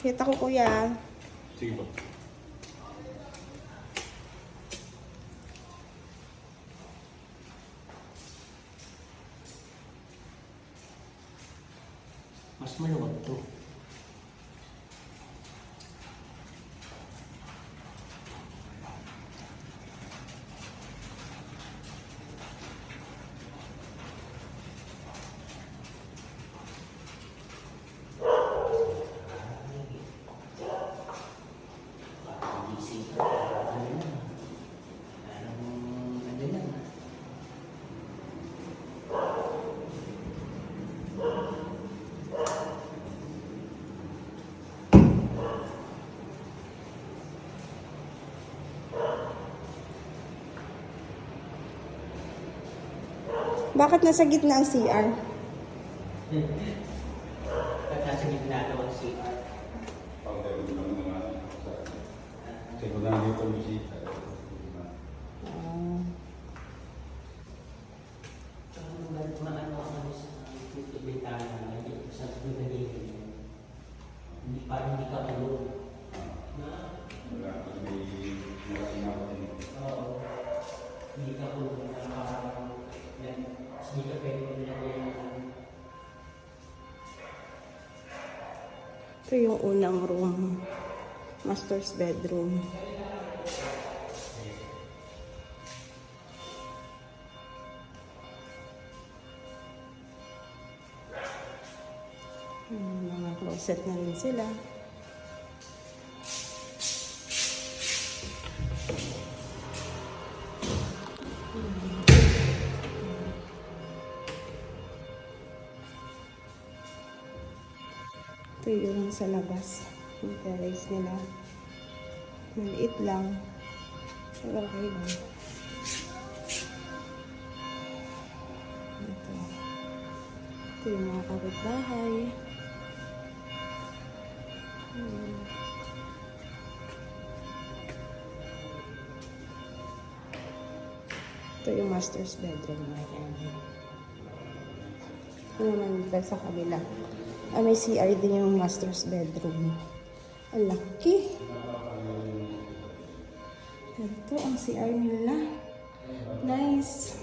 Kita ko, kuya. Sige po. Mas maluwag to. Bakit nasa gitna ang CR? At nasa gitna daw ang CR. Kasi kung na dito bisita. Maano ako sa bintana, sa pinagiging. Hindi ka malulog. Wala ko may nakasinawa din. Oo. Hindi ka malulog na parang yan. Hindi ka pwede mo nilagyan. Ito yung unang room. Master's bedroom. Mga closet na rin sila. Ito yung sa labas. Yung terrace nila. Maliit lang. Pero okay lang. Ito yung mga kapitbahay. Ito yung master's bedroom. Ito naman dito sa kabila. May CR din yung master's bedroom. Ang laki. Ito ang CR nila. Nice.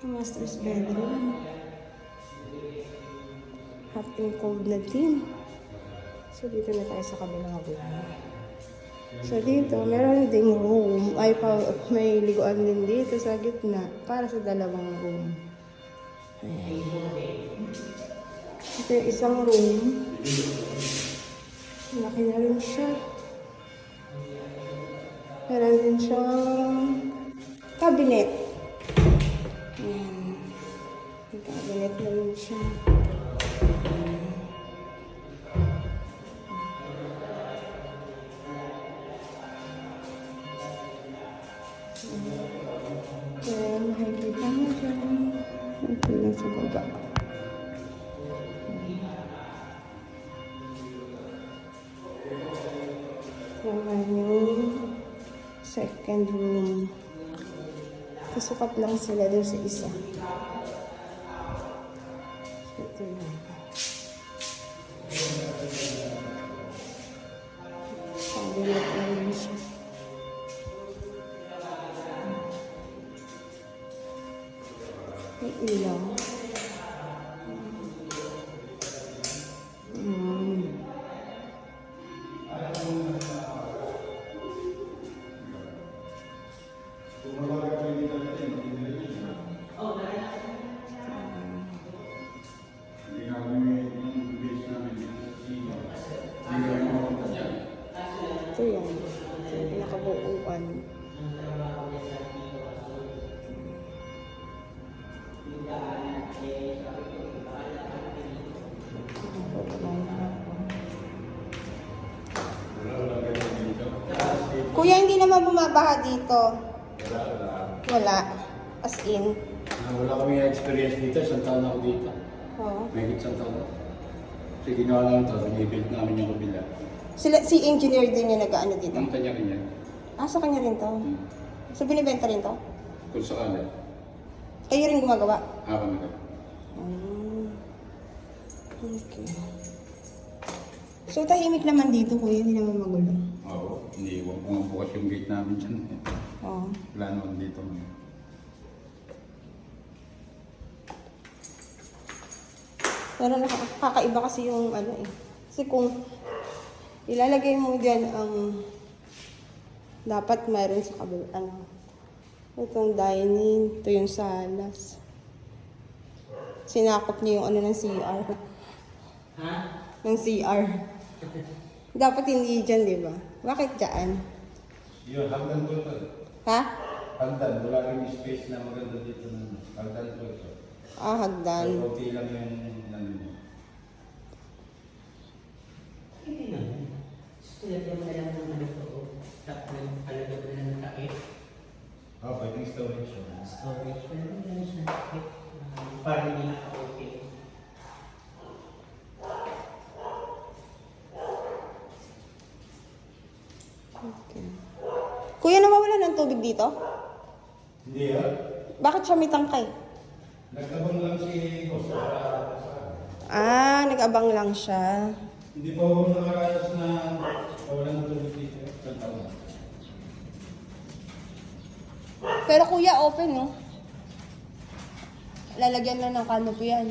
Yung master's bedroom. Hot and cold na din. So, dito na tayo sa kabilang room. So, dito, meron ding room. May liguan din dito sa gitna. Para sa dalawang room. Ayan. Ito yung isang room. Laki na rin siya. Meron din siyang cabinet. Ayan. May cabinet na rin siya. Ayan, makikita mo dyan. Ito lang sa baba. Ayan yung second room. Kasukat lang sila doon sa isa. Ito lang. Cabinet na rin siya. May ilaw. Ito yan. Pinakabuuan. Kuya, hindi naman bumabaha dito. Wala. As in. Wala kami experience dito. Isang taon ako dito. Oo. May isang taon ako. Kasi ginawa lang ito. Nag-event namin yung kabila. Si engineer din yung nag-ano dito? Ang kanya-kanya. Sa kanya rin to. So, binibenta rin to? Kung sakali. Kayo rin gumagawa? Ako na. Okay. So, tahimik naman dito, kuya. Hindi naman magulo. Oo, iniiwan ko nga bukas yung gate namin dyan. Eh. Oo. Wala naman dito. Pero nakakaiba kasi yung ano eh. Kasi kung ilalagay mo dyan ang dapat mayroon sa kabila, ano, itong dining, ito yung salas. Sinakop niyo yung ano ng CR. Ha? Ng CR. Dapat hindi dyan, di ba? Bakit dyan? Yun, hagdan ko ito. Ha? Hagdan, wala rin space na maganda dito. Hagdan ko ito. Ah, hagdan. Pero okay lang yung nandun. Hindi naman. Lagyan mo na lang ng ano to. Palagyan mo na lang ng takip. Oo, pwedeng storage yun. Storage. Palagyan mo na lang siya ng takip. Para hindi naka-okay. Okay. Kuya, nawawala ng tubig dito? Hindi ah. Bakit siya may tangkay? Nagtabang lang si boss. Ah, nag-abang lang siya. Hindi pa ako nakaranas na walang tulog dito. Isang taon. Pero kuya, open, no? Lalagyan lang ng canopy yan.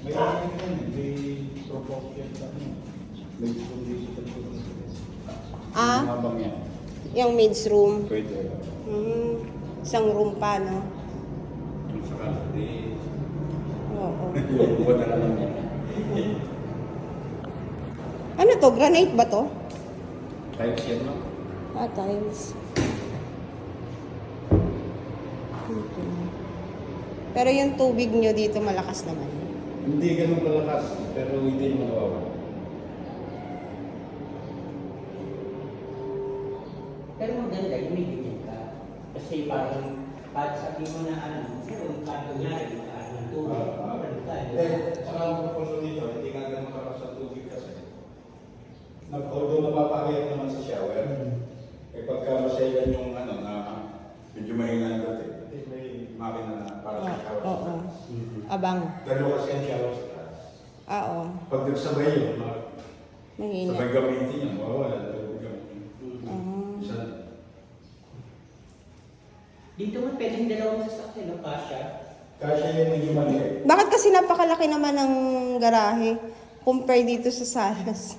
May ano yan, may propose yan sa ano. May condition sa Ah? Habang yan. Yung maid's room. Pwede. Isang room pa, no? Yung sa kaso, di... Oo. Buwan na lang yan. Ano to? Granite ba to? Types yan, no? Ah, tiles. Okay. Pero yung tubig nyo dito malakas naman. Hindi ganun kalakas, pero hindi mo nawawala. Pero maganda yung may ganyan ka. Kasi parang pag sabi mo na ano, yung kado niya, yung kado ng tubig. Saka ang proposal dito, hindi nga ganun kalakas ang tubig kasi. Although napapahiyap naman sa shower, eh pagka masailan yung ano na medyo mahina dati, may makina na para sa shower. Oo. Abang. Dalawa kasi ang shower sa taas. Ah, oo. Pag nagsabay yun, Mahina. sabay gamitin yun, mawawala. Dalawang gamitin. Ah. Isa na. Dito mo pwedeng dalawang sasakyan ng kasya. Kasi yung medyo maliit. Bakit kasi napakalaki naman ng garahe compare dito sa salas?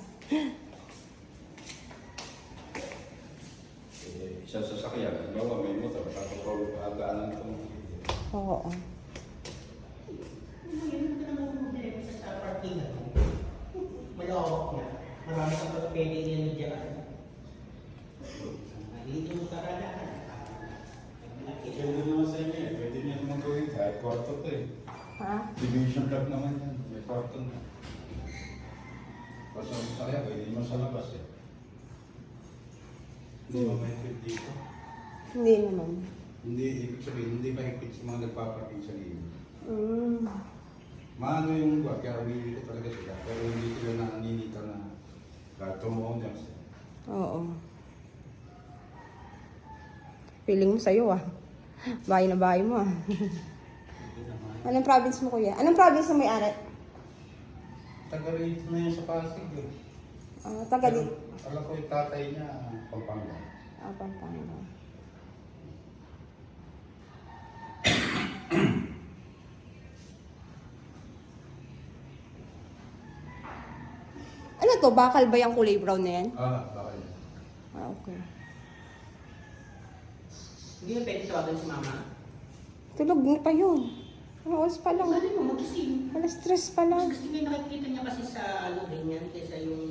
Isang sasakyan, bawa may motor, tapos pagkaanan ito. Oo. Yun ka naman mo direct sa parking na. Malawak na. Marami kang pwede din dyan. Dito mo karanahan. Pwede naman sa inyo eh. Pwede niya naman gawin kahit kwarto to eh. Ha? Division lab naman yan. May kwarto na. Basta ang sasakyan, pwede naman sa labas eh. Hindi ba may higpit dito? Hindi naman. Hindi, ibig sabihin, hindi mahigpit sa mga nagpaparking sa gilid. Mm. Maano yung buwan, kaya umili ko talaga sila. Pero hindi sila naninita na lahat tumuon yan. Oo. Feeling mo sa'yo ah. Bahay na bahay mo ah. Anong province mo kuya? Anong province mo may-ari? Taga rito na yan sa Pasig eh. Ah, taga Pero dito. alam ko yung tatay niya, Pampanga. Ah, Pampanga. Ano to? Bakal ba yung kulay brown na yan? Bakal yan. Ah, okay. Hindi na pwede tawagan si mama. Tulog na pa yun. Ang oras pa lang. Sabi mo, magising. Alas 3 pa lang. Mas gusto niya nakikita niya kasi sa ano ganyan kaysa yung